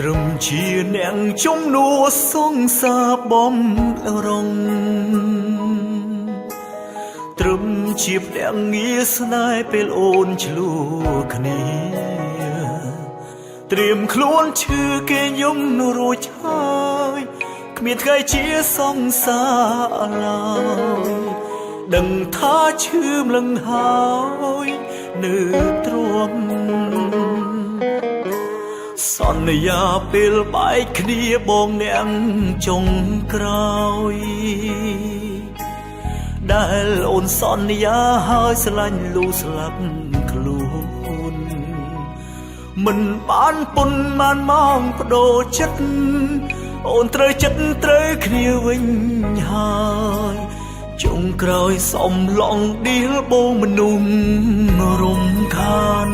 ត្រឹមជាអ្នកជំនួសងសាបំរងត្រឹមជាភ្នាក់ងារស្នេហ៍ពេលអូនឆ្លួគ្នាត្រៀមខ្លួនឈឺគេយំរួចហើយគ្មានថ្ងៃជាសងសារឡើយដឹងថាឈឺម្លឹងហើយនៅទ្រាំសន្យាពេលបែកគ្នាបងអ្នកចុងក្រោយដែលអូនសន្យាហើយស្រឡាញ់លូស្លាប់ខ្លួនមិនបានពុនបានមកបដូរចិត្តអូនត្រូវចិត្តត្រូវគ្នាវិញហើយចុងក្រោយសំឡងឌីលបងមនុស្សរំខាន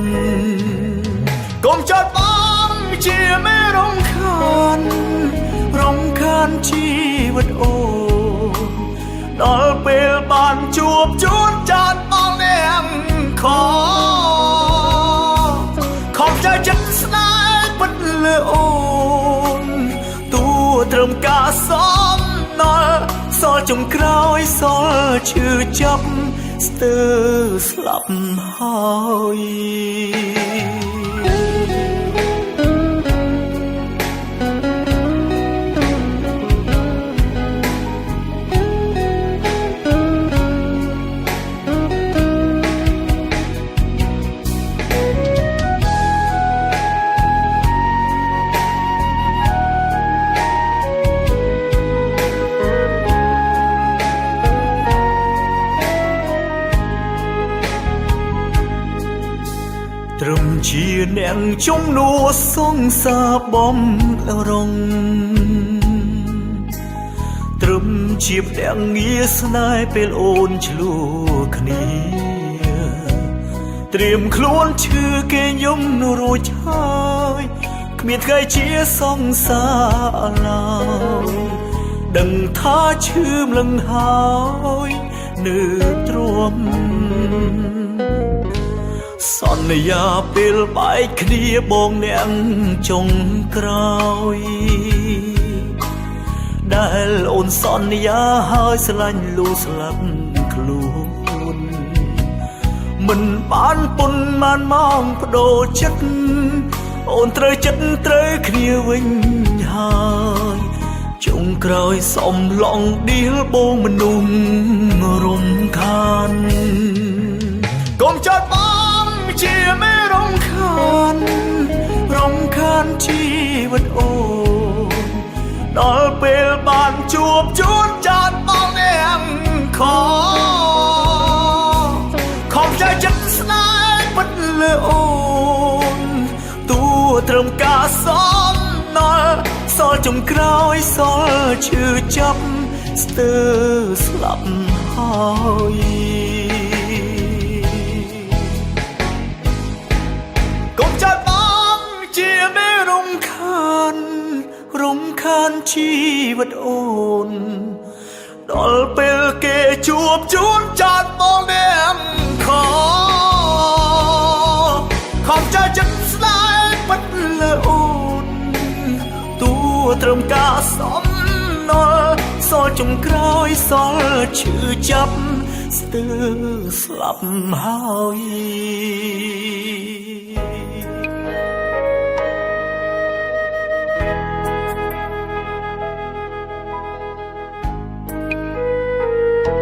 កុំចោតបងជាមេរំខានជីវិតអូនដល់ពេលបានជួបជួនចាត់បងអ្នកខំใจចិត្តស្នេហ៍ពិតលើអូនទួត្រឹមការសំណល់សល់ចុងក្រោយសល់ឈឺចាប់ស្ទើរស្លាប់ហើយត្រឹមជាអ្នកជំនួសងសាបំរងត្រឹមជាភ្នាក់ងារស្នេហ៍ពេលអូនឆ្លួគ្នាត្រៀមខ្លួនឈឺគេយំរួចហើយគ្មានថ្ងៃជាសងសារឡើយដឹងថាឈឺម្លឹងហើយនៅទ្រាំសន្យាពេលបែកគ្នាបងអ្នកចុងក្រោយដែលអូនសន្យាហើយស្រឡាញ់លូស្លាប់ខ្លួនមិនបានពុនបានមកបដូរចិត្តអូនត្រូវចិត្តត្រូវគ្នាវិញហើយចុងក្រោយសំឡងឌីលបងមនុស្សរំខានកុំចោតបងជាមេរំខានជីវិតអូនដល់ពេលបានជួបជួនចាត់បងអ្នកខំใจចិត្តស្នេហ៍ពិតលើអូនទួត្រឹមការសំណល់សល់ចុងក្រោយសល់ឈឺចាប់ស្ទើរស្លាប់ហើយជីវិតអូនដល់ពេលគេជួបជួនចាត់បងអ្នកខំใจចិត្តស្នេហ៍ពិតលើអូនទួត្រឹមការសំណល់សល់ចុងក្រោយសល់ឈឺចាប់ស្ទើរស្លាប់ហើយ